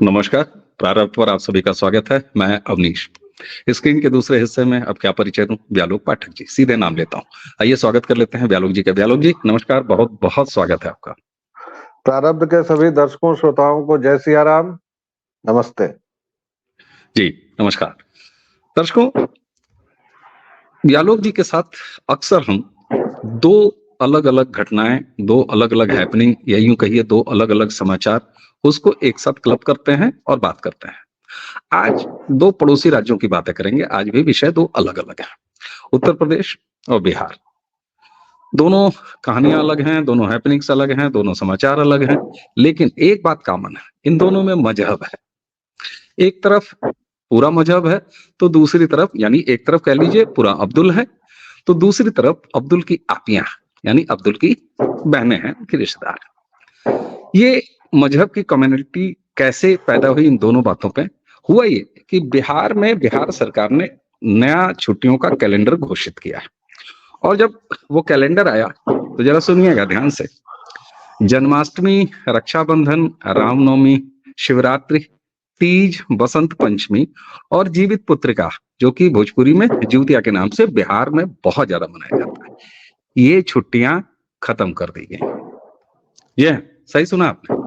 नमस्कार। प्रारंभ पर आप सभी का स्वागत है। मैं अवनीश। स्क्रीन के दूसरे हिस्से में अब क्या परिचय दूं, व्यालोक पाठक जी, सीधे नाम लेता हूं। आइए स्वागत कर लेते हैं व्यालोक जी का। व्यालोक जी नमस्कार, बहुत बहुत स्वागत है आपका। प्रारब्ध के सभी दर्शकों श्रोताओं को जय सिया राम, नमस्ते जी नमस्कार। दर्शकों, व्यालोक जी के साथ अक्सर हम दो अलग अलग घटनाएं, दो अलग अलग हैपनिंग या यूं कहिए दो अलग अलग समाचार, उसको एक साथ क्लब करते हैं और बात करते हैं। आज दो पड़ोसी राज्यों की बातें करेंगे। आज भी विषय दो अलग अलग है, उत्तर प्रदेश और बिहार। दोनों कहानियां अलग हैं, दोनों हैपनिंग्स अलग हैं, दोनों समाचार अलग हैं, लेकिन एक बात कॉमन है, इन दोनों में मजहब है। एक तरफ पूरा मजहब है तो दूसरी तरफ, यानी एक तरफ कह लीजिए पूरा अब्दुल है तो दूसरी तरफ अब्दुल की आपियां, यानी अब्दुल की बहनें हैं, उनकी रिश्तेदार। ये मजहब की कम्युनिटी कैसे पैदा हुई, इन दोनों बातों पे हुआ ये कि बिहार में बिहार सरकार ने नया छुट्टियों का कैलेंडर घोषित किया है। और जब वो कैलेंडर आया तो जरा सुनिएगा ध्यान से। जन्माष्टमी, रक्षाबंधन, रामनवमी, शिवरात्रि, तीज, बसंत पंचमी और जीवित पुत्रिका, जो कि भोजपुरी में जिउतिया के नाम से बिहार में बहुत ज्यादा मनाया जाता है, ये छुट्टियां खत्म कर दी गई। ये सही सुना आपने,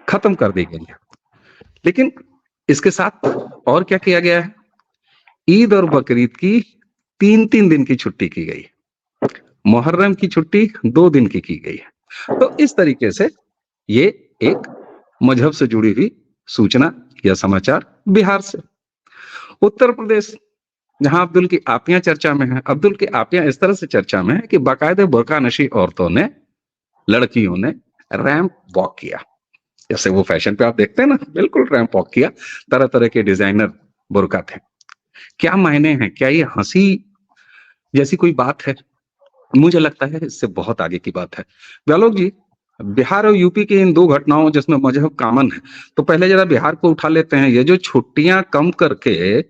खत्म कर दी गई है। लेकिन इसके साथ और क्या किया गया है? ईद और बकरीद की 3-3 दिन की छुट्टी की गई, मुहर्रम की छुट्टी 2 दिन की गई है। तो इस तरीके से ये एक मजहब से जुड़ी हुई सूचना या समाचार बिहार से। उत्तर प्रदेश, जहां अब्दुल की आपियां चर्चा में है, अब्दुल की आपियां इस तरह से चर्चा में है कि बाकायदे बुर्का नशी औरतों ने, लड़कियों ने रैंप वॉक किया। जैसे वो फैशन पे आप देखते हैं ना, बिल्कुल रैंप वॉक किया। तरह तरह के डिजाइनर बुर्का थे। क्या मायने हैं? क्या ये हंसी जैसी कोई बात है? मुझे लगता है इससे बहुत आगे की बात है। व्यालोक जी, बिहार और यूपी की इन दो घटनाओं जिसमें मजहब कॉमन है, तो पहले जरा बिहार को उठा लेते हैं। ये जो छुट्टियां कम करके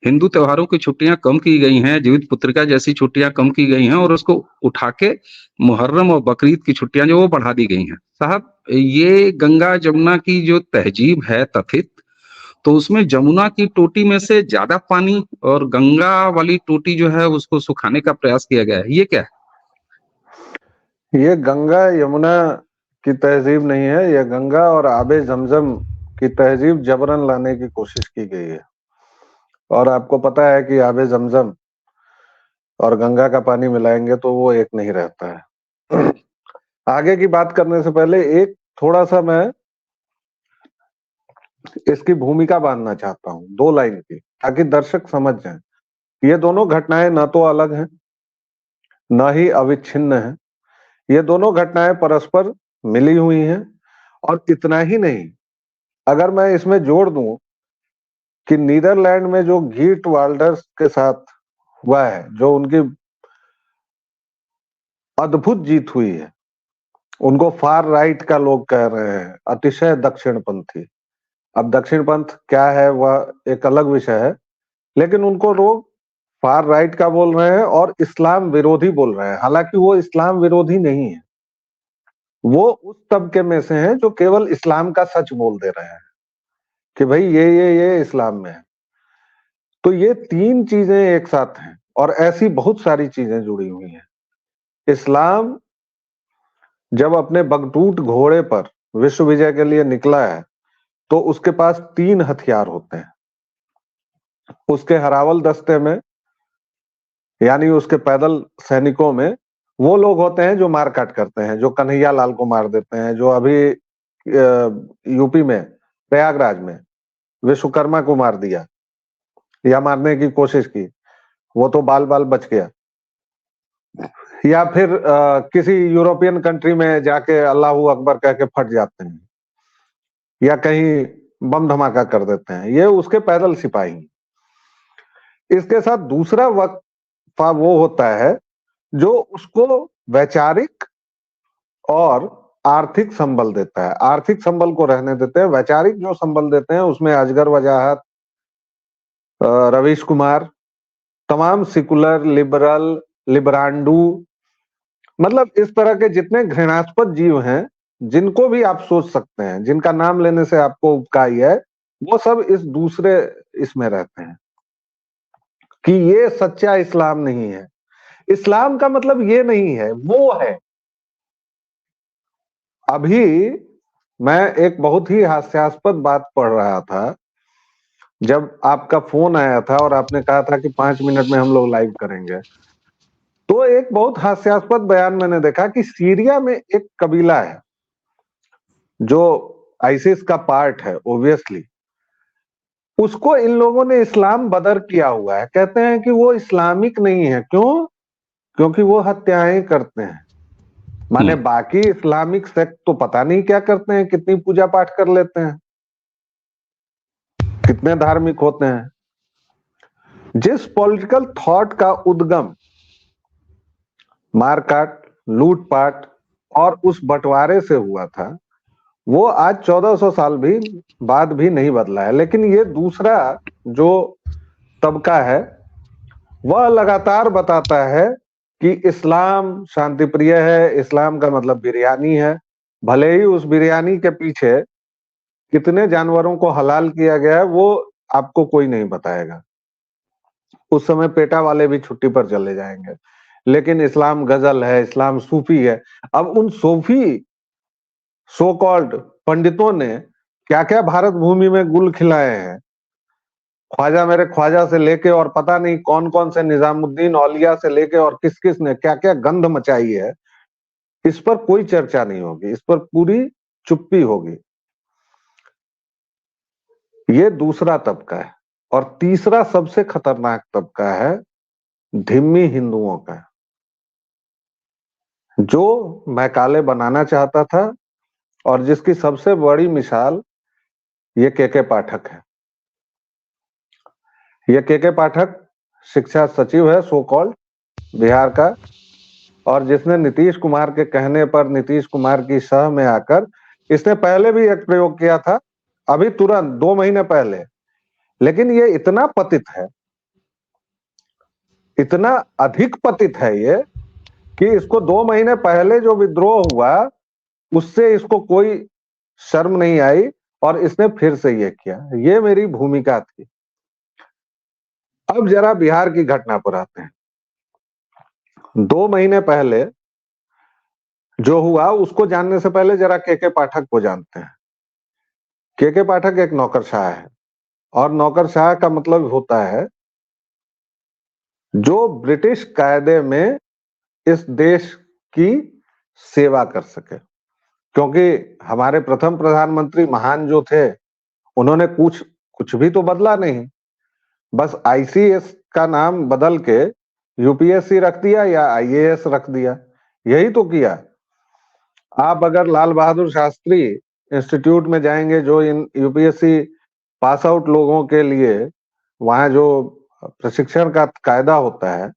हिंदू त्योहारों की छुट्टियां कम की गई हैं, जीवित पुत्रिका जैसी छुट्टियां कम की गई हैं, और उसको उठा के मुहर्रम और बकरीद की छुट्टियां जो वो बढ़ा दी गई हैं। साहब, ये गंगा जमुना की जो तहजीब है कथित, तो उसमें जमुना की टोटी में से ज्यादा पानी और गंगा वाली टोटी जो है उसको सुखाने का प्रयास किया गया है। ये क्या है? ये गंगा यमुना की तहजीब नहीं है, ये गंगा और आबे जमजम की तहजीब जबरन लाने की कोशिश की गई है। और आपको पता है कि आबे जमजम और गंगा का पानी मिलाएंगे तो वो एक नहीं रहता है। आगे की बात करने से पहले एक थोड़ा सा मैं इसकी भूमिका बांधना चाहता हूँ, 2 लाइन की, ताकि दर्शक समझ जाएं। ये दोनों घटनाएं न तो अलग हैं, न ही अविच्छिन्न है। ये दोनों घटनाएं परस्पर मिली हुई हैं। और इतना ही नहीं, अगर मैं इसमें जोड़ दूं कि नीदरलैंड में जो गीट वाल्डर्स के साथ हुआ है, जो उनकी अद्भुत जीत हुई है, उनको फार राइट का लोग कह रहे हैं, अतिशय दक्षिणपंथी। अब दक्षिणपंथ क्या है वह एक अलग विषय है, लेकिन उनको लोग फार राइट का बोल रहे हैं और इस्लाम विरोधी बोल रहे हैं। हालांकि वो इस्लाम विरोधी नहीं है, वो उस तबके में से हैं जो केवल इस्लाम का सच बोल दे रहे हैं कि भाई ये इस्लाम में है। तो ये 3 चीजें एक साथ हैं और ऐसी बहुत सारी चीजें जुड़ी हुई हैं। इस्लाम जब अपने बगटूट घोड़े पर विश्व विजय के लिए निकला है तो उसके पास 3 हथियार होते हैं। उसके हरावल दस्ते में, यानी उसके पैदल सैनिकों में, वो लोग होते हैं जो मारकाट करते हैं, जो कन्हैया लाल को मार देते हैं, जो अभी यूपी में प्रयागराज में विश्वकर्मा को मार दिया या मारने की कोशिश की, वो तो बाल बाल बच गया। या फिर किसी यूरोपियन कंट्री में जाके अल्लाहू अकबर कह के फट जाते हैं या कहीं बम धमाका कर देते हैं, ये उसके पैदल सिपाही। इसके साथ दूसरा वक्फा वो होता है जो उसको वैचारिक और आर्थिक संबल देता है। आर्थिक संबल को रहने देते हैं, वैचारिक जो संबल देते हैं उसमें अजगर वजाहत, रवीश कुमार, तमाम सेकुलर, लिबरल, लिबरांडू, मतलब इस तरह के जितने घृणास्पद जीव हैं जिनको भी आप सोच सकते हैं, जिनका नाम लेने से आपको उबकाई है, वो सब इस दूसरे इसमें रहते हैं कि ये सच्चा इस्लाम नहीं है। इस्लाम का मतलब ये नहीं है, वो है। अभी मैं एक बहुत ही हास्यास्पद बात पढ़ रहा था, जब आपका फोन आया था और आपने कहा था कि 5 मिनट में हम लोग लाइव करेंगे, तो एक बहुत हास्यास्पद बयान मैंने देखा कि सीरिया में एक कबीला है जो आईसिस का पार्ट है, ओब्वियसली। उसको इन लोगों ने इस्लाम बदर किया हुआ है। कहते हैं कि वो इस्लामिक नहीं है। क्यों? क्योंकि वो हत्याएं करते हैं। माने बाकी इस्लामिक सेक्ट तो पता नहीं क्या करते हैं, कितनी पूजा पाठ कर लेते हैं, कितने धार्मिक होते हैं। जिस पॉलिटिकल थॉट का उद्गम मारकाट, लूटपाट और उस बंटवारे से हुआ था, वो आज 1400 साल भी बाद भी नहीं बदला है। लेकिन ये दूसरा जो तबका है, वह लगातार बताता है कि इस्लाम शांति प्रिय है, इस्लाम का मतलब बिरयानी है। भले ही उस बिरयानी के पीछे कितने जानवरों को हलाल किया गया है वो आपको कोई नहीं बताएगा। उस समय पेटा वाले भी छुट्टी पर चले जाएंगे। लेकिन इस्लाम गजल है, इस्लाम सूफी है। अब उन सूफी सो कॉल्ड पंडितों ने क्या क्या भारत भूमि में गुल खिलाए हैं, ख्वाजा मेरे ख्वाजा से लेके और पता नहीं कौन कौन से निजामुद्दीन औलिया से लेके और किस किस ने क्या क्या गंध मचाई है, इस पर कोई चर्चा नहीं होगी, इस पर पूरी चुप्पी होगी। ये दूसरा तबका है। और तीसरा सबसे खतरनाक तबका है धिम्मी हिंदुओं का, जो मैकाले बनाना चाहता था और जिसकी सबसे बड़ी मिसाल ये के पाठक है। ये के पाठक शिक्षा सचिव है, सो कॉल्ड, बिहार का, और जिसने नीतीश कुमार के कहने पर, नीतीश कुमार की सह में आकर, इसने पहले भी एक प्रयोग किया था, अभी तुरंत 2 महीने पहले। लेकिन ये इतना पतित है, इतना अधिक पतित है ये, कि इसको 2 महीने पहले जो विद्रोह हुआ उससे इसको कोई शर्म नहीं आई और इसने फिर से ये किया। ये मेरी भूमिका थी। अब जरा बिहार की घटना पर आते हैं। 2 महीने पहले जो हुआ उसको जानने से पहले जरा के पाठक को जानते हैं। के पाठक एक नौकरशाह है, और नौकरशाह का मतलब होता है जो ब्रिटिश कायदे में इस देश की सेवा कर सके। क्योंकि हमारे प्रथम प्रधानमंत्री महान जो थे, उन्होंने कुछ भी तो बदला नहीं, बस आईसीएस का नाम बदल के यूपीएससी रख दिया या आईएएस रख दिया, यही तो किया। आप अगर लाल बहादुर शास्त्री इंस्टीट्यूट में जाएंगे, जो इन यूपीएससी पास आउट लोगों के लिए वहां जो प्रशिक्षण का कायदा होता है,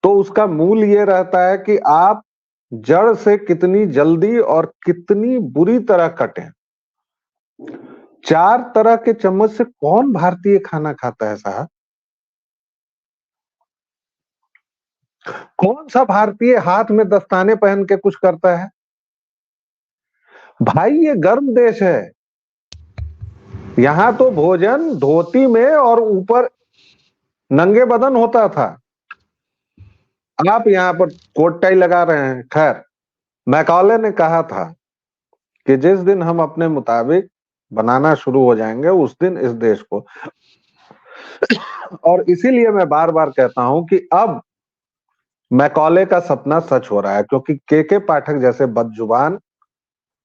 तो उसका मूल ये रहता है कि आप जड़ से कितनी जल्दी और कितनी बुरी तरह कटें। 4 तरह के चम्मच से कौन भारतीय खाना खाता है साहब? कौन सा भारतीय हाथ में दस्ताने पहन के कुछ करता है? भाई ये गर्म देश है, यहां तो भोजन धोती में और ऊपर नंगे बदन होता था। आप यहाँ पर कोट टाई लगा रहे हैं। खैर, मैकाले ने कहा था कि जिस दिन हम अपने मुताबिक बनाना शुरू हो जाएंगे उस दिन इस देश को, और इसीलिए मैं बार बार कहता हूं कि अब मैकाले का सपना सच हो रहा है। क्योंकि के पाठक जैसे बदजुबान,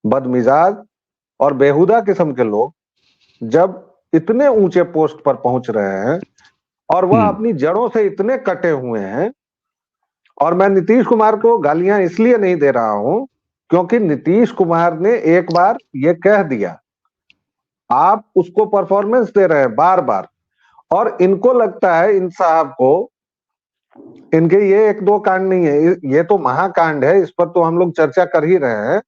बदमिजाज और बेहुदा किस्म के लोग जब इतने ऊंचे पोस्ट पर पहुंच रहे हैं और वह अपनी जड़ों से इतने कटे हुए हैं, और मैं नीतीश कुमार को गालियां इसलिए नहीं दे रहा हूं क्योंकि नीतीश कुमार ने एक बार ये कह दिया, आप उसको परफॉर्मेंस दे रहे हैं बार बार, और इनको लगता है, इन साहब को, इनके ये 1-2 कांड नहीं है, ये तो महाकांड है, इस पर तो हम लोग चर्चा कर ही रहे हैं।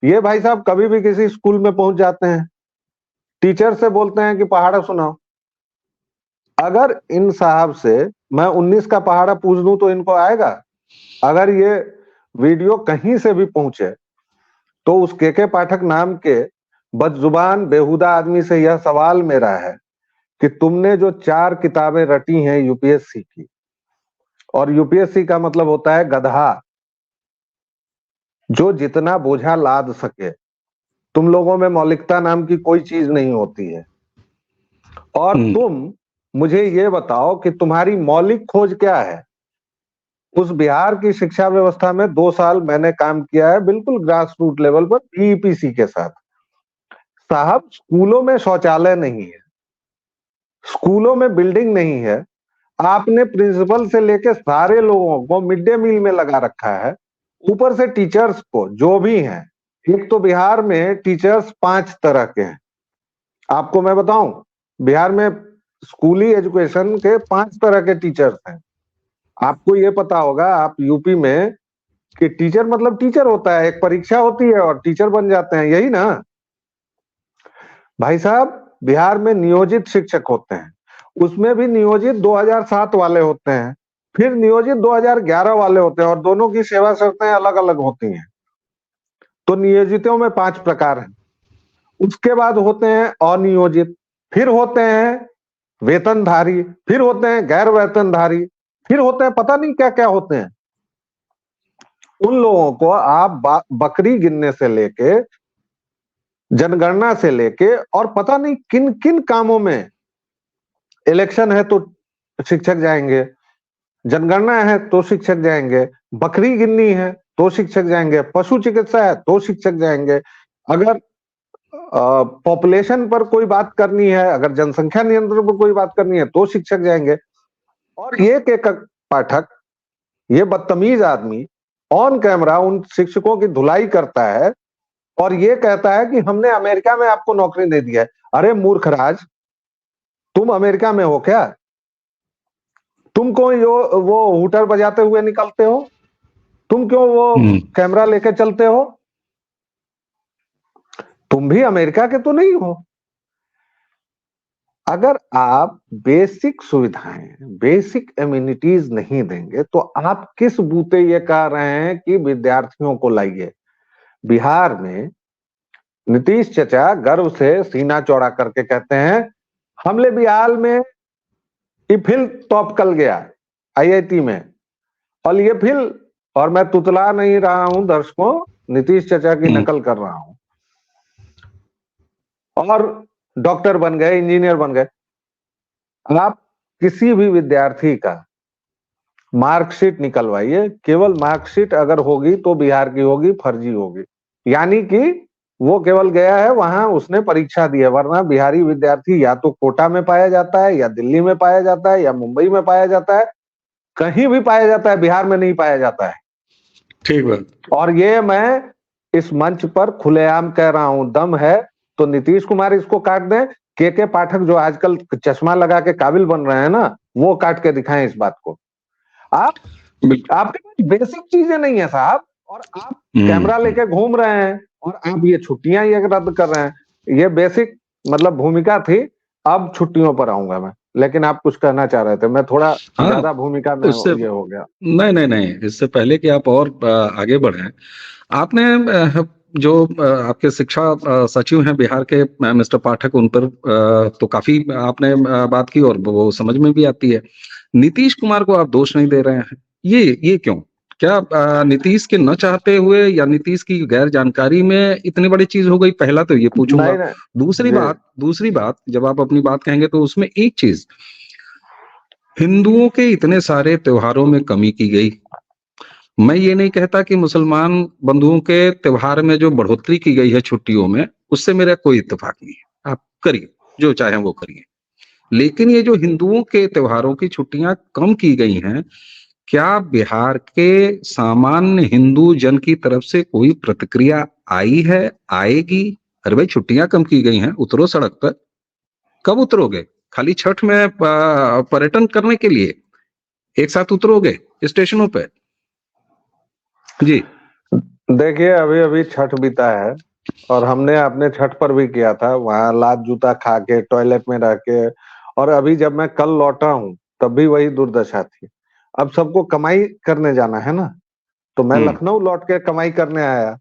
ये भाई साहब कभी भी किसी स्कूल में पहुंच जाते हैं, टीचर से बोलते हैं कि पहाड़ा सुनाओ। अगर इन साहब से मैं 19 का पहाड़ा पूछ दूं तो इनको आएगा? अगर ये वीडियो कहीं से भी पहुंचे तो उस के पाठक नाम के बदजुबान बेहुदा आदमी से यह सवाल मेरा है कि तुमने जो 4 किताबें रटी हैं यूपीएससी की, और यूपीएससी का मतलब होता है गधा, जो जितना बोझा लाद सके। तुम लोगों में मौलिकता नाम की कोई चीज नहीं होती है। और तुम मुझे ये बताओ कि तुम्हारी मौलिक खोज क्या है। उस बिहार की शिक्षा व्यवस्था में 2 साल मैंने काम किया है, बिल्कुल ग्रास रूट लेवल पर बीईपीसी के साथ। साहब, स्कूलों में शौचालय नहीं है, स्कूलों में बिल्डिंग नहीं है। आपने प्रिंसिपल से लेके सारे लोगों को मिड डे मील में लगा रखा है, ऊपर से टीचर्स को जो भी हैं। एक तो बिहार में टीचर्स 5 तरह के हैं। आपको मैं बताऊं, बिहार में स्कूली एजुकेशन के 5 तरह के टीचर्स हैं। आपको ये पता होगा, आप यूपी में, कि टीचर मतलब टीचर होता है, एक परीक्षा होती है और टीचर बन जाते हैं, यही ना भाई साहब। बिहार में नियोजित शिक्षक होते हैं, उसमें भी नियोजित 2007 वाले होते हैं, फिर नियोजित 2011 वाले होते हैं, और दोनों की सेवा शर्तें अलग अलग होती हैं। तो नियोजितों में 5 प्रकार हैं। उसके बाद होते हैं अनियोजित, फिर होते हैं वेतनधारी, फिर होते हैं गैर वेतनधारी, फिर होते हैं पता नहीं क्या क्या होते हैं। उन लोगों को आप बकरी गिनने से लेके, जनगणना से लेके, और पता नहीं किन किन कामों में, इलेक्शन है तो शिक्षक जाएंगे, जनगणना है तो शिक्षक जाएंगे, बकरी गिननी है तो शिक्षक जाएंगे, पशु चिकित्सा है तो शिक्षक जाएंगे, अगर पॉपुलेशन पर कोई बात करनी है, अगर जनसंख्या नियंत्रण पर कोई बात करनी है तो शिक्षक जाएंगे। और ये के पाठक, ये बदतमीज आदमी ऑन कैमरा उन शिक्षकों की धुलाई करता है और ये कहता है कि हमने अमेरिका में आपको नौकरी दे दिया है। अरे मूर्खराज, तुम अमेरिका में हो क्या? तुम क्यों वो हुटर बजाते हुए निकलते हो? तुम क्यों वो कैमरा लेके चलते हो? तुम भी अमेरिका के तो नहीं हो। अगर आप बेसिक सुविधाएं, बेसिक एम्यूनिटीज नहीं देंगे तो आप किस बूते ये कह रहे हैं कि विद्यार्थियों को लाइए। बिहार में नीतीश चचा गर्व से सीना चौड़ा करके कहते हैं, हमले बिहार में इफिल टॉप गया आईआईटी में, और ये फिल, और मैं तुतला नहीं रहा हूं दर्शकों, नीतीश चचा की नकल कर रहा हूं, और डॉक्टर बन गए, इंजीनियर बन गए। आप किसी भी विद्यार्थी का मार्कशीट निकलवाइए, केवल मार्कशीट अगर होगी तो बिहार की होगी, फर्जी होगी, यानी कि वो केवल गया है वहां, उसने परीक्षा दी है। वरना बिहारी विद्यार्थी या तो कोटा में पाया जाता है, या दिल्ली में पाया जाता है, या मुंबई में पाया जाता है, कहीं भी पाया जाता है, बिहार में नहीं पाया जाता है। ठीक बात। और ये मैं इस मंच पर खुलेआम कह रहा हूं, दम है तो नीतीश कुमार इसको काट दें, के पाठक जो आजकल चश्मा लगा के काबिल बन रहे हैं ना, वो काट के दिखाएं इस बात को। आपके पास बेसिक चीजें नहीं है साहब, और आप कैमरा लेके घूम रहे हैं, और आप ये छुट्टियां ये रद्द कर रहे हैं। ये बेसिक मतलब भूमिका थी। अब छुट्टियों पर आऊंगा मैं, लेकिन आप कुछ कहना चाह रहे थे, मैं थोड़ा ज्यादा भूमिका में ये हो गया। नहीं नहीं नहीं, इससे पहले कि आप और आगे बढ़े, आपने जो आपके शिक्षा सचिव हैं बिहार के मिस्टर पाठक, उन पर तो काफी आपने बात की और वो समझ में भी आती है। नीतीश कुमार को आप दोष नहीं दे रहे हैं, ये क्यों? क्या नीतीश के न चाहते हुए या नीतीश की गैर जानकारी में इतनी बड़ी चीज हो गई? पहला तो ये पूछूंगा। दूसरी बात, जब आप अपनी बात कहेंगे तो उसमें एक चीज, हिंदुओं के इतने सारे त्योहारों में कमी की गई। मैं ये नहीं कहता कि मुसलमान बंधुओं के त्योहार में जो बढ़ोतरी की गई है छुट्टियों में, उससे मेरा कोई इत्तेफाक नहीं है। आप करिए, जो चाहे वो करिए, लेकिन ये जो हिंदुओं के त्योहारों की छुट्टियां कम की गई हैं, क्या बिहार के सामान्य हिंदू जन की तरफ से कोई प्रतिक्रिया आई है, आएगी? अरे भाई, छुट्टियां कम की गई हैं, उतरो सड़क पर। कब उतरोगे? खाली छठ में पर्यटन करने के लिए एक साथ उतरोगे स्टेशनों पे? जी देखिए, अभी अभी छठ बीता है, और हमने अपने छठ पर भी किया था, वहां लात जूता खा के, टॉयलेट में रह के। और अभी जब मैं कल लौटा हूं तब भी वही दुर्दशा थी। अब सबको कमाई करने जाना है ना, तो मैं लखनऊ लौट के कमाई करने आया।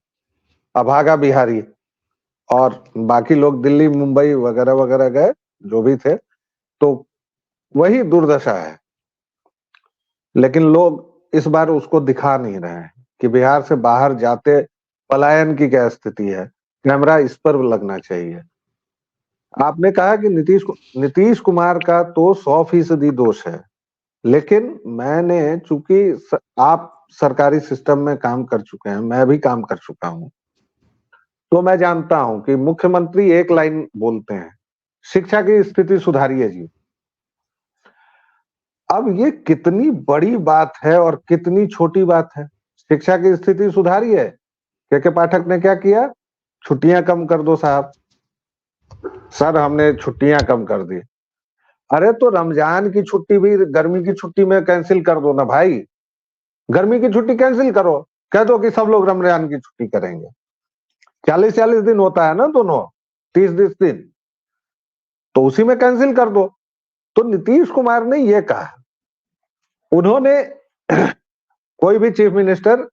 अभागा बिहारी, और बाकी लोग दिल्ली मुंबई वगैरह वगैरह गए, जो भी थे, तो वही दुर्दशा है। लेकिन लोग इस बार उसको दिखा नहीं रहे हैं कि बिहार से बाहर जाते पलायन की क्या स्थिति है। कैमरा इस पर लगना चाहिए। आपने कहा कि नीतीश कुमार का तो 100% दोष है, लेकिन मैंने, चूंकि आप सरकारी सिस्टम में काम कर चुके हैं, मैं भी काम कर चुका हूं, तो मैं जानता हूं कि मुख्यमंत्री एक लाइन बोलते हैं, शिक्षा की स्थिति सुधारिए जी। अब ये कितनी बड़ी बात है और कितनी छोटी बात है। शिक्षा की स्थिति सुधारिए, के पाठक ने क्या किया, छुट्टियां कम कर दो साहब। सर हमने छुट्टियां कम कर दी। अरे तो रमजान की छुट्टी भी गर्मी की छुट्टी में कैंसिल कर दो ना भाई। गर्मी की छुट्टी कैंसिल करो, कह दो कि सब लोग रमजान की छुट्टी करेंगे। 40-40 दिन होता है ना दोनों, 30-30 दिन, तो उसी में कैंसिल कर दो। तो नीतीश कुमार ने ये कहा। उन्होंने कोई भी चीफ मिनिस्टर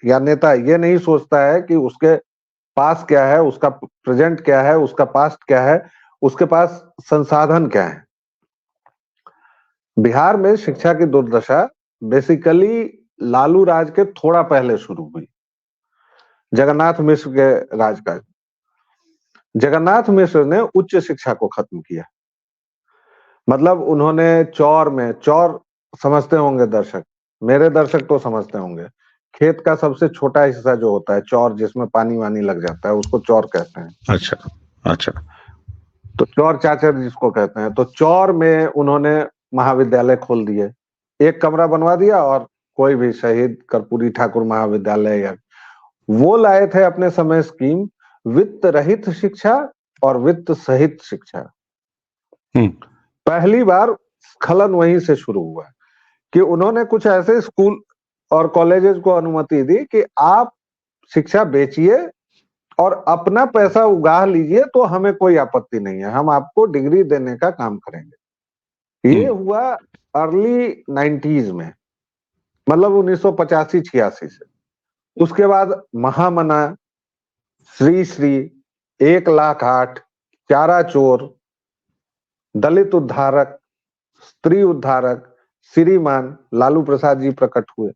या नेता ये नहीं सोचता है कि उसके पास क्या है, उसका प्रेजेंट क्या है, उसका पास्ट क्या है, उसके पास संसाधन क्या है। बिहार में शिक्षा की दुर्दशा बेसिकली लालू राज के थोड़ा पहले शुरू हुई, जगन्नाथ मिश्र के राजकाज। जगन्नाथ मिश्र ने उच्च शिक्षा को खत्म किया। मतलब उन्होंने चौर समझते होंगे दर्शक, मेरे दर्शक तो समझते होंगे, खेत का सबसे छोटा हिस्सा जो होता है चौर, जिसमें पानी वानी लग जाता है, उसको चौर कहते हैं। अच्छा अच्छा। तो चौर चाचर जिसको कहते हैं, तो चौर में उन्होंने महाविद्यालय खोल दिए, एक कमरा बनवा दिया, और कोई भी शहीद कर्पूरी ठाकुर महाविद्यालय, या वो लाए थे अपने समय स्कीम वित्त रहित शिक्षा और वित्त सहित शिक्षा। पहली बार स्खलन वहीं से शुरू हुआ कि उन्होंने कुछ ऐसे स्कूल और कॉलेजेस को अनुमति दी कि आप शिक्षा बेचिए और अपना पैसा उगा लीजिए, तो हमें कोई आपत्ति नहीं है, हम आपको डिग्री देने का काम करेंगे। ये हुआ अर्ली 90s में, मतलब 1985-86 से। उसके बाद महामना, श्री 1,08,000, चारा चोर, दलित उद्धारक, स्त्री उद्धारक, श्रीमान लालू प्रसाद जी प्रकट हुए।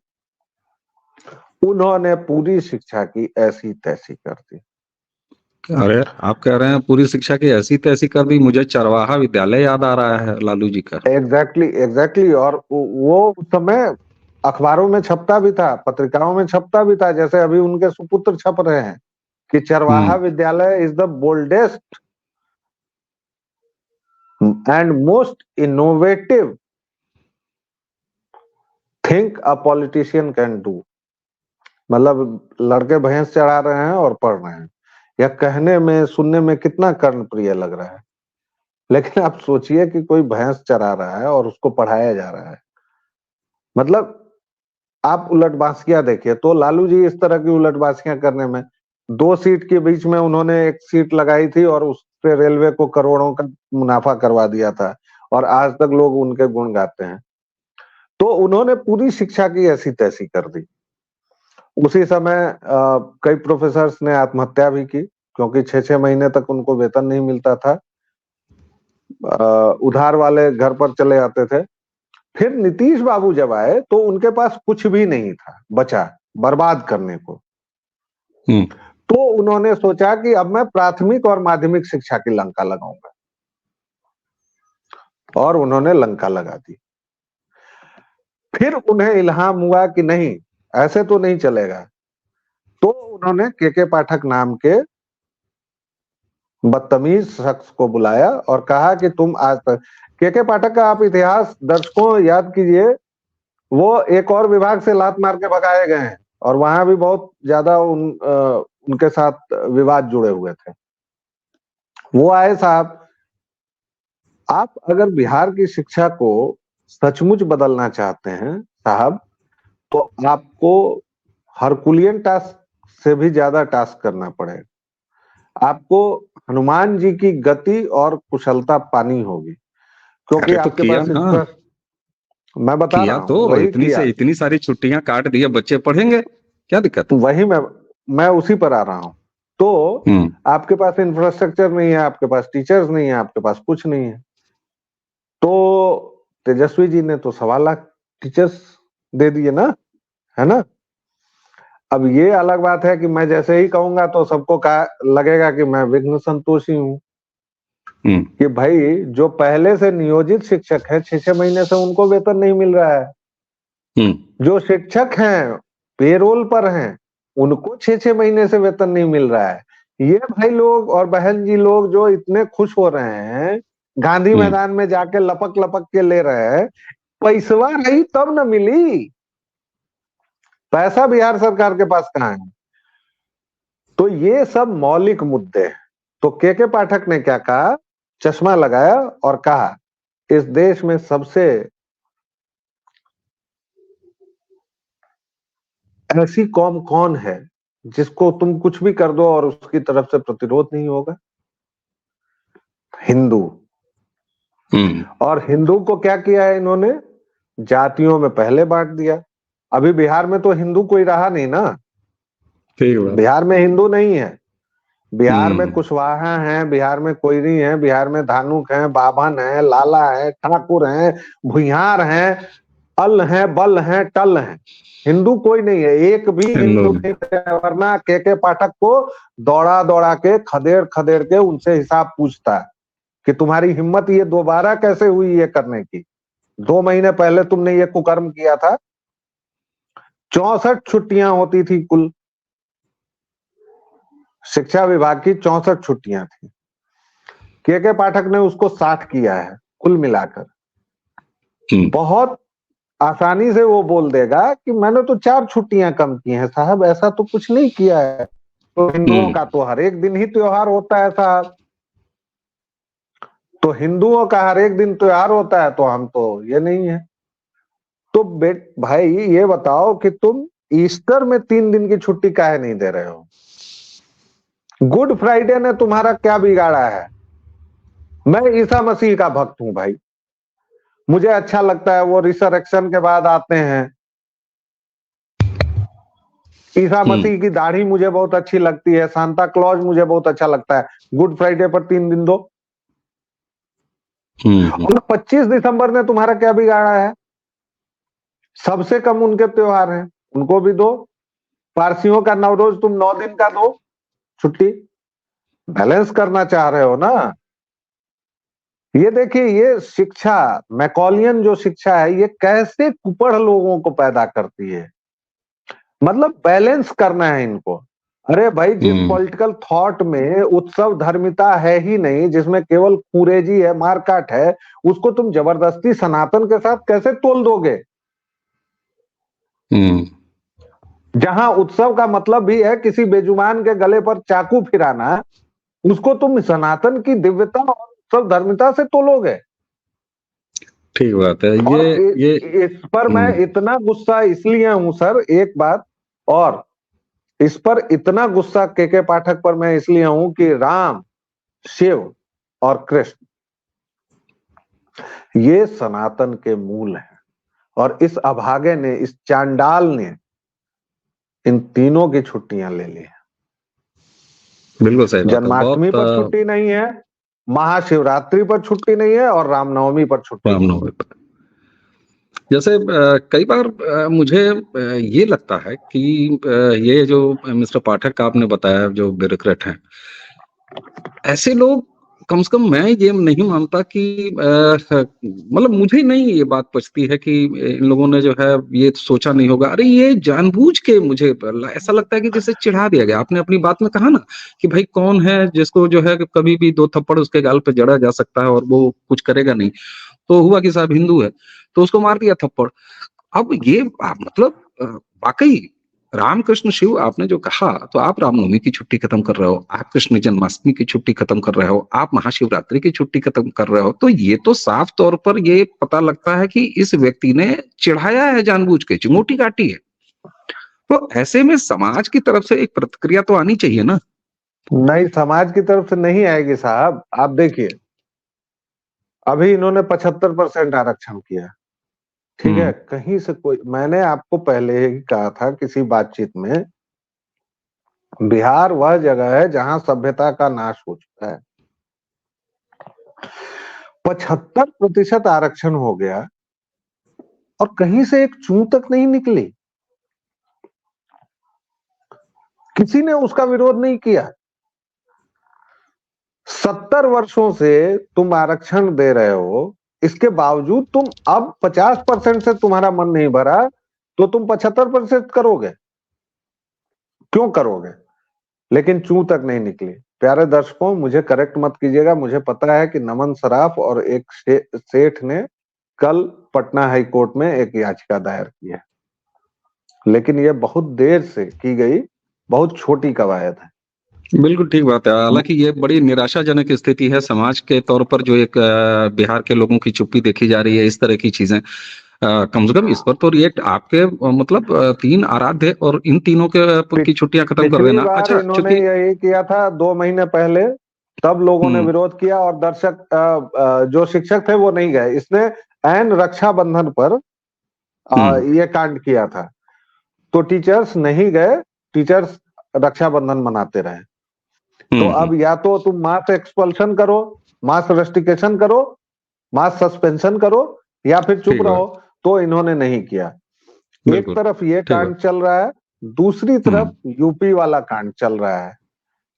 उन्होंने पूरी शिक्षा की ऐसी तैसी कर दी। अरे आप कह रहे हैं पूरी शिक्षा की ऐसी तैसी कर दी, मुझे चरवाहा विद्यालय याद आ रहा है लालू जी का। एग्जैक्टली। और वो उस समय अखबारों में छपता भी था, पत्रिकाओं में छपता भी था, जैसे अभी उनके सुपुत्र छप रहे हैं कि चरवाहा विद्यालय is the boldest and most innovative think a politician can do. मतलब लड़के भैंस चढ़ा रहे हैं और पढ़ रहे हैं। यह कहने में, सुनने में कितना कर्णप्रिय लग रहा है, लेकिन आप सोचिए कि कोई भैंस चरा रहा है और उसको पढ़ाया जा रहा है। मतलब आप उलटबासियां देखिए, तो लालू जी इस तरह की उलटबासियां करने में, 2 सीट के बीच में उन्होंने 1 सीट लगाई थी और उससे रेलवे को करोड़ों का मुनाफा करवा दिया था, और आज तक लोग उनके गुण गाते हैं। तो उन्होंने पूरी शिक्षा की ऐसी तैसी कर दी। उसी समय कई प्रोफेसर्स ने आत्महत्या भी की, क्योंकि 6-6 महीने तक उनको वेतन नहीं मिलता था। उधार वाले घर पर चले आते थे। फिर नीतीश बाबू जब आए तो उनके पास कुछ भी नहीं था बचा बर्बाद करने को। तो उन्होंने सोचा कि अब मैं प्राथमिक और माध्यमिक शिक्षा की लंका लगाऊंगा, और उन्होंने लंका लगा दी। फिर उन्हें इल्हाम हुआ कि नहीं, ऐसे तो नहीं चलेगा, तो उन्होंने के पाठक नाम के बदतमीज शख्स को बुलाया और कहा कि तुम आज तक, के पाठक का आप इतिहास दर्शकों याद कीजिए, वो एक और विभाग से लात मार के भगाए गए हैं, और वहां भी बहुत ज्यादा उनके साथ विवाद जुड़े हुए थे। वो आए साहब, आप अगर बिहार की शिक्षा को सचमुच बदलना चाहते हैं साहब, तो आपको हरकुलियन टास्क से भी ज्यादा टास्क करना पड़ेगा। आपको हनुमान जी की गति और कुशलता पानी होगी, क्योंकि तो आपके पास मैं बता रहा हूं, तो वही इतनी से इतनी सारी छुट्टियां काट दी, बच्चे पढ़ेंगे, क्या दिक्कत? वही मैं उसी पर आ रहा हूं। तो आपके पास इंफ्रास्ट्रक्चर नहीं है, आपके पास टीचर्स नहीं है, आपके पास कुछ नहीं है। तो तेजस्वी जी ने तो 1.25 लाख टीचर्स दे दिए ना, है ना। अब ये अलग बात है कि मैं जैसे ही कहूंगा तो सबको लगेगा कि मैं विघ्न संतोषी हूँ कि भाई जो पहले से नियोजित शिक्षक है 6-6 महीने से उनको वेतन नहीं मिल रहा है। जो शिक्षक हैं पेरोल पर हैं उनको 6-6 महीने से वेतन नहीं मिल रहा है। ये भाई लोग और बहन जी लोग जो इतने खुश हो रहे हैं, गांधी मैदान में जाके लपक लपक के ले रहे हैं, पैसवा रही तब न मिली, पैसा बिहार सरकार के पास कहाँ है। तो ये सब मौलिक मुद्दे हैं। तो के पाठक ने क्या कहा, चश्मा लगाया और कहा इस देश में सबसे ऐसी कौम कौन है जिसको तुम कुछ भी कर दो और उसकी तरफ से प्रतिरोध नहीं होगा? हिंदू। और हिंदू को क्या किया है इन्होंने, जातियों में पहले बांट दिया। अभी बिहार में तो हिंदू कोई रहा नहीं ना, बिहार में हिंदू नहीं है, बिहार में कुशवाहा हैं, बिहार में कोयरी हैं, बिहार में धानुक हैं, बाभन हैं, लाला हैं, ठाकुर हैं, भुइयार हैं, अल हैं, बल हैं, टल हैं। हिंदू कोई नहीं है, एक भी हिंदू नहीं है, वरना के पाठक को दौड़ा दौड़ा के खदेड़ खदेड़ के उनसे हिसाब पूछता है कि तुम्हारी हिम्मत ये दोबारा कैसे हुई ये करने की। 2 महीने पहले तुमने ये कुकर्म किया था। 64 छुट्टियां होती थी कुल, शिक्षा विभाग की 64 छुट्टियां थी। के पाठक ने उसको 60 किया है कुल मिलाकर। बहुत आसानी से वो बोल देगा कि मैंने तो 4 छुट्टियां कम की हैं साहब, ऐसा तो कुछ नहीं किया है। तो हिंदुओं का तो हर एक दिन ही त्योहार होता है साहब, तो हिंदुओं का हर एक दिन त्योहार होता है, तो हम तो ये नहीं है। तो भाई ये बताओ कि तुम ईस्टर में 3 दिन की छुट्टी काहे नहीं दे रहे हो? गुड फ्राइडे ने तुम्हारा क्या बिगाड़ा है? मैं ईसा मसीह का भक्त हूं भाई, मुझे अच्छा लगता है, वो रिसरेक्शन के बाद आते हैं। ईसा मसीह की दाढ़ी मुझे बहुत अच्छी लगती है, सांता क्लॉज मुझे बहुत अच्छा लगता है। गुड फ्राइडे पर 3 दिन दो। और 25 दिसंबर ने तुम्हारा क्या बिगाड़ा है? सबसे कम उनके त्योहार हैं, उनको भी दो। पारसियों का नवरोज तुम 9 दिन का दो छुट्टी, बैलेंस करना चाह रहे हो ना। ये देखिए, ये शिक्षा, मैकॉलियन जो शिक्षा है, ये कैसे कुपढ़ लोगों को पैदा करती है। मतलब बैलेंस करना है इनको। अरे भाई, जिस पॉलिटिकल थॉट में उत्सव धर्मिता है ही नहीं, जिसमें केवल कुरेजी है, मारकाट है, उसको तुम जबरदस्ती सनातन के साथ कैसे तोल दोगे? जहां उत्सव का मतलब भी है किसी बेजुबान के गले पर चाकू फिराना, उसको तुम सनातन की दिव्यता और उत्सव धर्मिता से तोलोगे। ठीक बात है। ये इस पर मैं इतना गुस्सा इसलिए हूं सर, एक बात और, इस पर इतना गुस्सा के पाठक पर मैं इसलिए हूं कि राम, शिव और कृष्ण ये सनातन के मूल हैं, और इस अभागे ने, इस चांडाल ने इन तीनों की छुट्टियां ले ली है। बिल्कुल सही बात है। जन्माष्टमी पर छुट्टी नहीं है, महाशिवरात्रि पर छुट्टी नहीं है, और रामनवमी पर छुट्टी नहीं है। जैसे कई बार मुझे ये लगता है कि ये जो मिस्टर पाठक का आपने बताया जो ब्यूरोक्रेट हैं, ऐसे लोग, कम से कम मैं ये नहीं मानता कि मतलब मुझे नहीं ये बात पचती है कि इन लोगों ने जो है ये सोचा नहीं होगा। अरे ये जानबूझ के, मुझे ऐसा लगता है कि जैसे चिढ़ा दिया गया। आपने अपनी बात में कहा ना कि भाई कौन है जिसको जो है कभी भी 2 थप्पड़ उसके गाल पे जड़ा जा सकता है और वो कुछ करेगा नहीं। तो हुआ कि साहब हिंदू है तो उसको मार दिया थप्पड़। अब ये मतलब वाकई रामकृष्ण शिव आपने जो कहा, तो आप रामनवमी की छुट्टी खत्म कर रहे हो, आप कृष्ण जन्माष्टमी की छुट्टी खत्म कर रहे हो, आप महाशिवरात्रि की छुट्टी खत्म कर रहे हो। तो ये तो साफ तौर पर ये पता लगता है कि इस व्यक्ति ने चिढ़ाया है, जानबूझ के चिमोटी काटी है। तो ऐसे में समाज की तरफ से एक प्रतिक्रिया तो आनी चाहिए ना। नहीं, समाज की तरफ से नहीं आएगी साहब। आप देखिए, अभी इन्होंने 75% आरक्षण किया, ठीक है, कहीं से कोई, मैंने आपको पहले ही कहा था किसी बातचीत में बिहार वह जगह है जहां सभ्यता का नाश हो चुका है। 75% आरक्षण हो गया और कहीं से एक चूं तक नहीं निकली, किसी ने उसका विरोध नहीं किया। 70 वर्षों से तुम आरक्षण दे रहे हो, इसके बावजूद तुम अब 50% से तुम्हारा मन नहीं भरा तो तुम 75% करोगे, क्यों करोगे? लेकिन चूं तक नहीं निकली। प्यारे दर्शकों, मुझे करेक्ट मत कीजिएगा, मुझे पता है कि नमन सराफ और एक सेठ ने कल पटना हाई कोर्ट में एक याचिका दायर की है, लेकिन यह बहुत देर से की गई बहुत छोटी कवायद है। बिल्कुल ठीक बात है। हालांकि ये बड़ी निराशाजनक स्थिति है समाज के तौर पर, जो एक बिहार के लोगों की चुप्पी देखी जा रही है, इस तरह की चीजें। कम से कम इस पर तो रिएक्ट आपके मतलब 3 आराध्य और इन तीनों के की छुट्टियां खत्म कर पिछली देना। बार अच्छा, इन्होंने चूंकि यही किया था 2 महीने पहले, तब लोगों ने विरोध किया और जो शिक्षक थे वो नहीं गए। इसने ऐन रक्षाबंधन पर ये कांड किया था, तो टीचर्स नहीं गए, टीचर्स रक्षाबंधन मनाते रहे। तो अब या तो तुम मास एक्सपल्शन करो, मास रेस्ट्रिक्शन करो, मास सस्पेंशन करो, या फिर चुप रहो। तो इन्होंने नहीं किया। एक तरफ ये कांड चल रहा है, दूसरी तरफ यूपी वाला कांड चल रहा है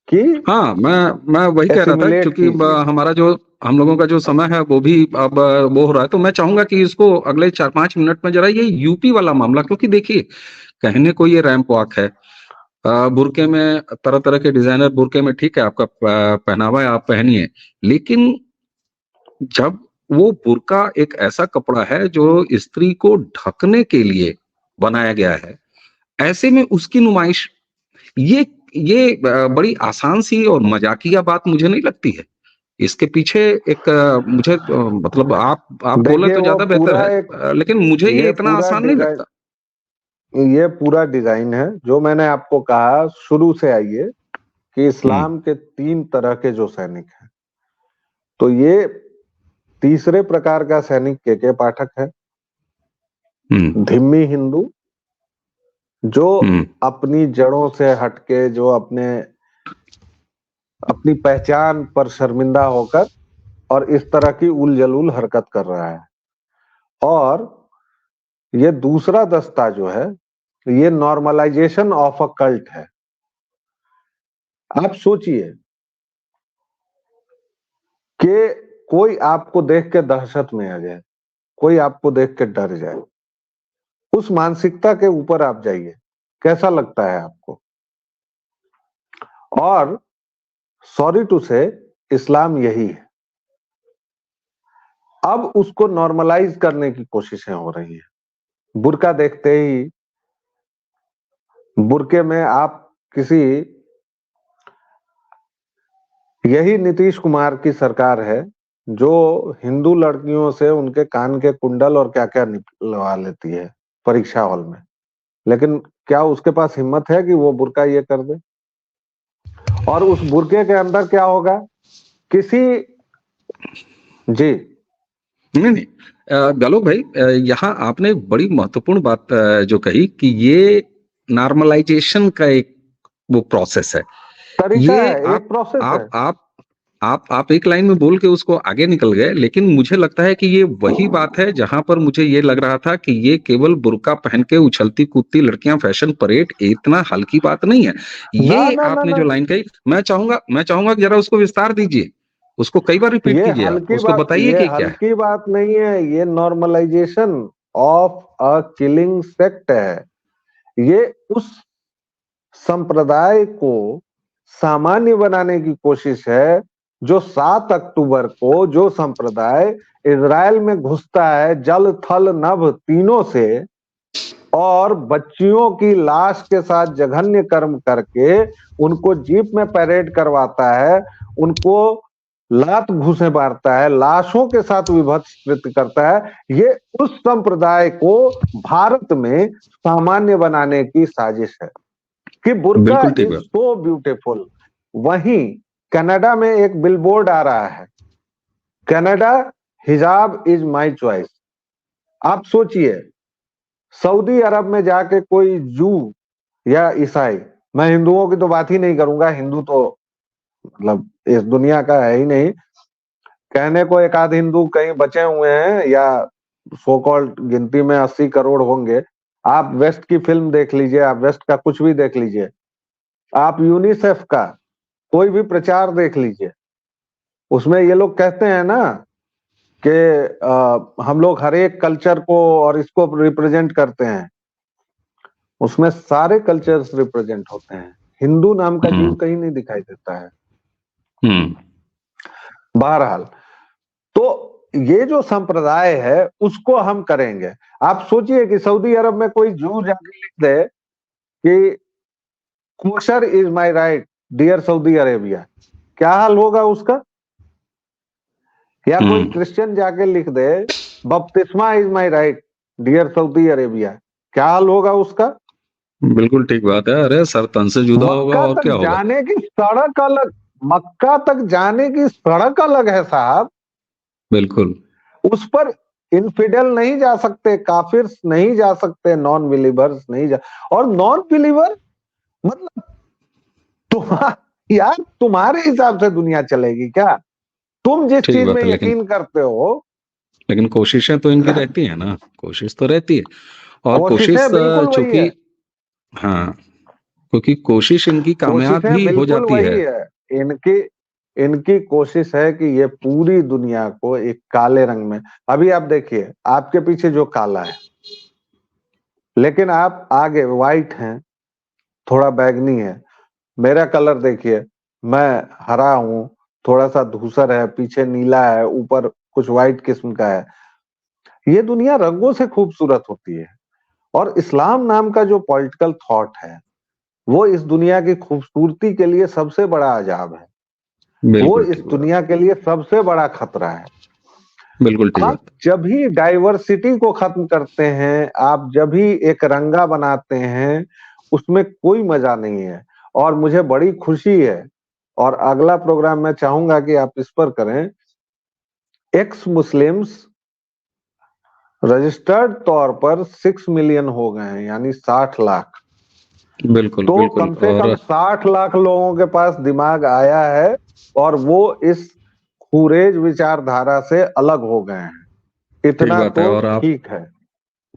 कि हाँ, मैं वही कह रहा था, क्योंकि हमारा जो हम लोगों का जो समय है वो भी अब वो हो रहा है, तो मैं चाहूंगा कि इसको अगले 4-5 मिनट में जरा ये यूपी वाला मामला, क्योंकि देखिए कहने को ये रैंप वॉक है, बुरके में तरह तरह के डिजाइनर बुरके में, ठीक है आपका पहनावा है, आप पहनिए, लेकिन जब वो बुर्का एक ऐसा कपड़ा है जो स्त्री को ढकने के लिए बनाया गया है, ऐसे में उसकी नुमाइश, ये बड़ी आसान सी और मजाकिया बात मुझे नहीं लगती है। इसके पीछे एक मुझे मतलब आप बोले तो ज्यादा बेहतर है, लेकिन मुझे ये इतना आसान नहीं लगता। ये पूरा डिजाइन है जो मैंने आपको कहा शुरू से आइए कि इस्लाम के 3 तरह के जो सैनिक हैं, तो ये तीसरे प्रकार का सैनिक के पाठक है, धिम्मी हिंदू, जो अपनी जड़ों से हटके, जो अपनी पहचान पर शर्मिंदा होकर और इस तरह की उल-जलूल हरकत कर रहा है। और ये दूसरा दस्ता जो है, ये नॉर्मलाइजेशन ऑफ अ कल्ट है। आप सोचिए कि कोई आपको देख के दहशत में आ जाए, कोई आपको देख के डर जाए, उस मानसिकता के ऊपर आप जाइए, कैसा लगता है आपको? और सॉरी टू से, इस्लाम यही है। अब उसको नॉर्मलाइज करने की कोशिशें हो रही हैं। बुर्का देखते ही, बुर्के में आप किसी, यही नीतीश कुमार की सरकार है जो हिंदू लड़कियों से उनके कान के कुंडल और क्या क्या निकलवा लेती है परीक्षा हॉल में, लेकिन क्या उसके पास हिम्मत है कि वो बुर्का ये कर दे? और उस बुर्के के अंदर क्या होगा? किसी जी नहीं, गलोक भाई, यहाँ आपने बड़ी महत्वपूर्ण बात जो कही कि ये नॉर्मलाइजेशन का एक वो प्रोसेस है, तरीका ये है, एक प्रोसेस है। आप एक लाइन में बोल के उसको आगे निकल गए, लेकिन मुझे लगता है कि ये वही बात है जहां पर मुझे ये लग रहा था कि ये केवल बुर्का पहन के उछलती कूदती लड़कियां फैशन परेड इतना हल्की बात नहीं है। ये आपने जो लाइन कही, मैं चाहूंगा कि जरा उसको विस्तार दीजिए, उसको कई बार रिपीट कीजिए, आप उसको बताइए कि क्या है। हल्की बात नहीं है, ये normalization of a killing sect है। ये उस संप्रदाय को सामान्य बनाने की कोशिश है जो 7 अक्टूबर को जो संप्रदाय इजराइल में घुसता है जल थल नभ तीनों से, और बच्चियों की लाश के साथ जघन्य कर्म करके उनको जीप में परेड करवाता है, उनको लात घूसे मारता है, लाशों के साथ विभत्स कृत्य करता है, ये उस संप्रदाय को भारत में सामान्य बनाने की साजिश है कि बुर्का इज सो ब्यूटीफुल। वहीं कनाडा में एक बिलबोर्ड आ रहा है, कनाडा हिजाब इज माय चॉइस। आप सोचिए, सऊदी अरब में जाके कोई जू या ईसाई मैं हिंदुओं की तो बात ही नहीं करूंगा, हिंदू तो मतलब इस दुनिया का है ही नहीं। कहने को एक आध हिंदू कहीं बचे हुए हैं, या सो कॉल्ड गिनती में 80 करोड़ होंगे। आप वेस्ट की फिल्म देख लीजिए, आप वेस्ट का कुछ भी देख लीजिए, आप यूनिसेफ का कोई भी प्रचार देख लीजिए, उसमें ये लोग कहते हैं ना कि हम लोग हर एक कल्चर को और इसको रिप्रेजेंट करते हैं। उसमें सारे कल्चर्स रिप्रेजेंट होते हैं, हिंदू नाम का जीव कहीं नहीं दिखाई देता है। बहरहाल, तो ये जो संप्रदाय है उसको हम करेंगे। आप सोचिए कि सऊदी अरब में कोई जू जाके लिख दे कि kosher is my right dear Saudi Arabia, क्या हाल होगा उसका? या कोई क्रिश्चियन जाके लिख दे बपतिस्मा is my right dear Saudi Arabia, क्या हाल होगा उसका? बिल्कुल ठीक बात है। अरे सर तन से जुदा होगा मक्का और तक क्या होगा। जाने की सड़क अलग, मक्का तक जाने की सड़क अलग है साहब। बिल्कुल उस पर इनफिडल नहीं जा सकते, काफिर नहीं जा सकते, नॉन बिलीवर्स नहीं जा। और नॉन बिलीवर मतलब यार तुम्हारे हिसाब से दुनिया चलेगी क्या? तुम जिस ठीक चीज में बात है, यकीन करते हो, लेकिन कोशिशें तो इनकी रहती है ना, कोशिश तो रहती है। और कोशिश कोशिशें बिल्कुल वही चूंकि है, हाँ, क्योंकि कोशिश इनकी कामयाब कोशिशें भी हो बिल्कुल जाती वही है। है। इनकी इनकी कोशिश है कि ये पूरी दुनिया को एक काले रंग में, अभी आप देखिए आपके पीछे जो काला है, लेकिन आप आगे व्हाइट हैं, थोड़ा बैगनी है। मेरा कलर देखिए, मैं हरा हूं, थोड़ा सा धूसर है, पीछे नीला है, ऊपर कुछ व्हाइट किस्म का है। ये दुनिया रंगों से खूबसूरत होती है। और इस्लाम नाम का जो पॉलिटिकल थॉट है, वो इस दुनिया की खूबसूरती के लिए सबसे बड़ा अजाब है। वो बिल्कुल इस ठीक बात, दुनिया के लिए सबसे बड़ा खतरा है। बिल्कुल ठीक आप बात। जब ही डाइवर्सिटी को खत्म करते हैं, आप जब ही एक रंगा बनाते हैं, उसमें कोई मजा नहीं है। और मुझे बड़ी खुशी है, और अगला प्रोग्राम मैं चाहूंगा कि आप इस पर करें। एक्स मुस्लिम्स रजिस्टर्ड तौर पर 6 मिलियन हो गए हैं, यानी 60 लाख। बिल्कुल तो बिल्कुल। कम से कम और 60 लाख लोगों के पास दिमाग आया है, और वो इस खूरेज विचारधारा से अलग हो गए हैं। ठीक इतना बात है। तो और आप ठीक है।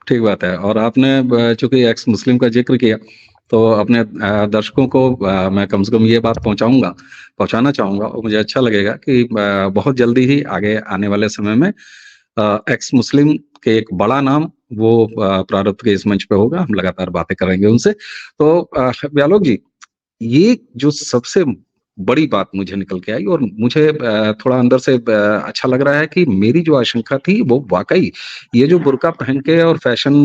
ठीक बात है। और आपने चूंकि एक्स मुस्लिम का जिक्र किया, तो अपने दर्शकों को मैं कम से कम ये बात पहुंचाना चाहूंगा, और मुझे अच्छा लगेगा कि बहुत जल्दी ही आगे आने वाले समय में एक्स मुस्लिम के एक बड़ा नाम वो प्रारब्ध के इस मंच पे होगा, हम लगातार बातें करेंगे उनसे। तो व्यालोक जी, ये जो सबसे बड़ी बात मुझे निकल के आई, और मुझे थोड़ा अंदर से अच्छा लग रहा है कि मेरी जो आशंका थी वो वाकई, ये जो बुर्का पहन के और फैशन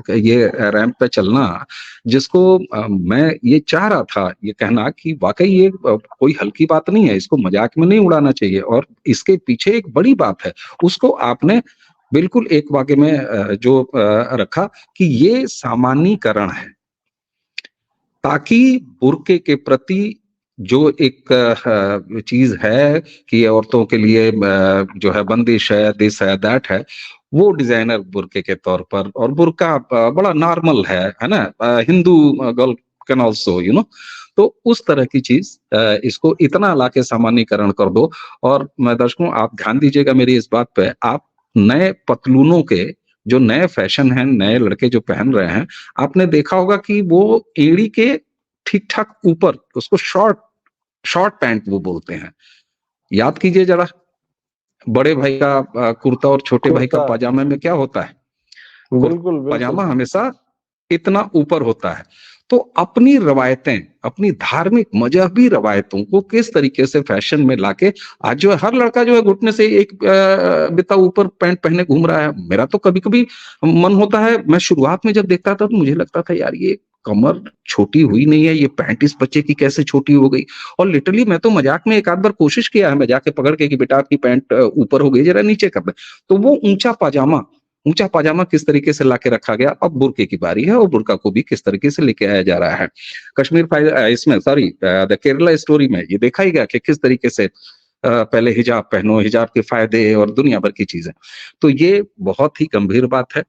ये रैंप पे चलना, जिसको मैं ये चाह रहा था ये कहना कि वाकई ये कोई हल्की बात नहीं है, इसको मजाक में नहीं उड़ाना चाहिए, और इसके पीछे एक बड़ी बात है, उसको आपने बिल्कुल एक वाक्य में जो रखा कि ये सामान्यीकरण है, ताकि बुर्के के प्रति जो एक चीज है कि औरतों के लिए जो है बंदिश है, दिस है, दैट है, वो डिजाइनर बुर्के के तौर पर, और बुर्का बड़ा नॉर्मल है ना, हिंदू गर्ल कैन ऑल्सो तो उस तरह की चीज इसको इतना लाके सामान्यीकरण कर दो। और मैं दर्शकों, आप ध्यान दीजिएगा मेरी इस बात पे, आप नए पतलूनों के जो नए फैशन हैं, नए लड़के जो पहन रहे हैं, आपने देखा होगा कि वो एड़ी के ठीक ठाक ऊपर उसको शॉर्ट शॉर्ट पैंट वो बोलते हैं। याद कीजिए जरा, बड़े भाई का कुर्ता और छोटे भाई का कुर्ता, पाजामे में क्या होता है, बिल्कुल पजामा बिल्कुल। हमेशा इतना ऊपर होता है। तो अपनी रवायतें, अपनी धार्मिक मजहबी रवायतों को किस तरीके से फैशन में लाके, आज जो है हर लड़का जो है घुटने से एक बिता ऊपर पैंट पहने घूम रहा है। मेरा तो कभी कभी मन होता है, मैं शुरुआत में जब देखता था तो मुझे लगता था यार ये कमर छोटी हुई नहीं है, ये पैंट इस बच्चे की कैसे छोटी हो गई। और लिटरली मैं तो मजाक में एक आध बार कोशिश किया है, मैं जाके पकड़ के कि बेटा आपकी पैंट ऊपर हो गई, जरा नीचे कर दे। तो वो ऊंचा पाजामा किस तरीके से लाके रखा गया, अब बुर्के की बारी है, और बुर्का को भी किस तरीके से लेके आया जा रहा है। कश्मीर इसमें सॉरी द केरला स्टोरी में ये देखा ही गया कि किस तरीके से पहले हिजाब पहनो, हिजाब के फायदे और दुनिया भर की चीजें। तो ये बहुत ही गंभीर बात है।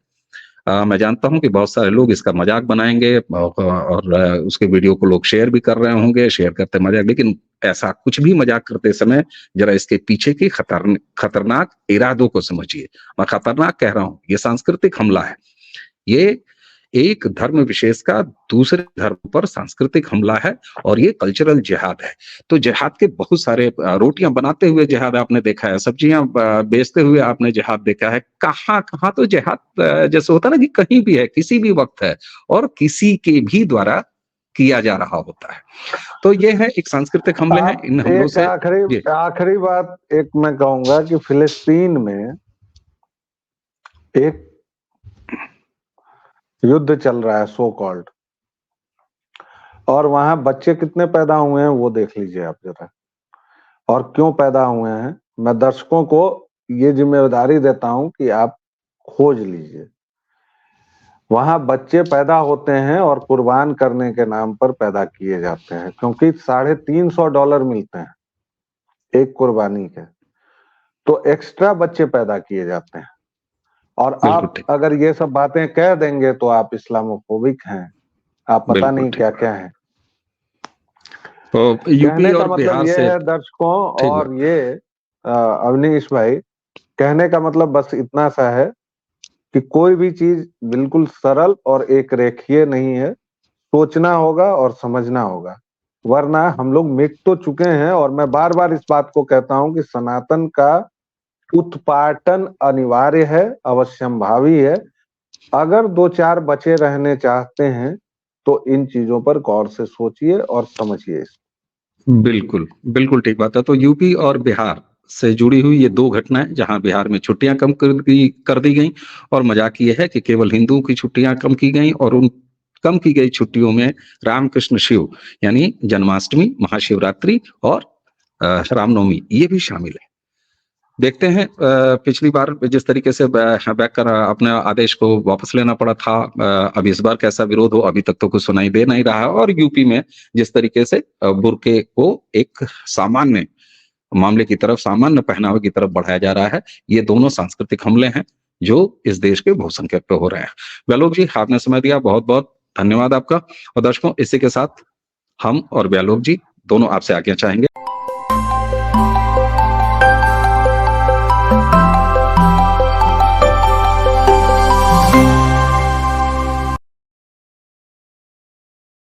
मैं जानता हूं कि बहुत सारे लोग इसका मजाक बनाएंगे और उसके वीडियो को लोग शेयर भी कर रहे होंगे, शेयर करते मजाक, लेकिन ऐसा कुछ भी मजाक करते समय जरा इसके पीछे की खतरनाक इरादों को समझिए। मैं खतरनाक कह रहा हूं, ये सांस्कृतिक हमला है। ये एक धर्म विशेष का दूसरे धर्म पर सांस्कृतिक हमला है और ये कल्चरल जिहाद है। तो जिहाद के बहुत सारे रोटियां बनाते हुए जिहाद आपने देखा है, सब्जियां बेचते हुए आपने जिहाद देखा है। कहाँ तो जिहाद जैसे होता है ना कि कहीं भी है, किसी भी वक्त है और किसी के भी द्वारा किया जा रहा होता है। तो ये है एक सांस्कृतिक हमले हैं। इन हमलों से आखिरी बात एक मैं कहूंगा कि फिलिस्तीन में एक युद्ध चल रहा है सो कॉल्ड, और वहां बच्चे कितने पैदा हुए हैं वो देख लीजिए आप जरा, और क्यों पैदा हुए हैं। मैं दर्शकों को ये जिम्मेदारी देता हूं कि आप खोज लीजिए। वहां बच्चे पैदा होते हैं और कुर्बान करने के नाम पर पैदा किए जाते हैं, क्योंकि $350 मिलते हैं एक कुर्बानी के, तो एक्स्ट्रा बच्चे पैदा किए जाते हैं। और आप अगर ये सब बातें कह देंगे तो आप इस्लामोफोबिक हैं, आप पता नहीं क्या क्या है। तो यूपी और मतलब बिहार ये से है दर्शकों, और ये अवनीश भाई, कहने का मतलब बस इतना सा है कि कोई भी चीज बिल्कुल सरल और एक रेखीय नहीं है। सोचना होगा और समझना होगा, वरना हम लोग मिट तो चुके हैं। और मैं बार बार इस बात को कहता हूं कि सनातन का उत्पाटन अनिवार्य है, अवश्यंभावी है। अगर 2-4 बचे रहने चाहते हैं तो इन चीजों पर गौर से सोचिए और समझिए। बिल्कुल, बिल्कुल ठीक बात है। तो यूपी और बिहार से जुड़ी हुई ये 2 घटनाएं, जहां बिहार में छुट्टियां कम कर दी गई, और मजाक ये है कि केवल हिंदुओं की छुट्टियां कम की गई, और उन कम की गई छुट्टियों में रामकृष्ण शिव यानी जन्माष्टमी, महाशिवरात्रि और रामनवमी ये भी शामिल है। देखते हैं, पिछली बार जिस तरीके से बैक कर अपने आदेश को वापस लेना पड़ा था, अब इस बार कैसा विरोध हो अभी तक तो कुछ सुनाई दे नहीं रहा है। और यूपी में जिस तरीके से बुर्के को एक सामान्य मामले की तरफ, सामान्य पहनावे की तरफ बढ़ाया जा रहा है, ये दोनों सांस्कृतिक हमले हैं जो इस देश के बहुसंख्यक पे हो रहे हैं। व्यालोक जी, आपने समय दिया, बहुत बहुत धन्यवाद आपका। और दर्शकों, इसी के साथ हम और व्यालोक जी दोनों आपसे आज्ञा चाहेंगे।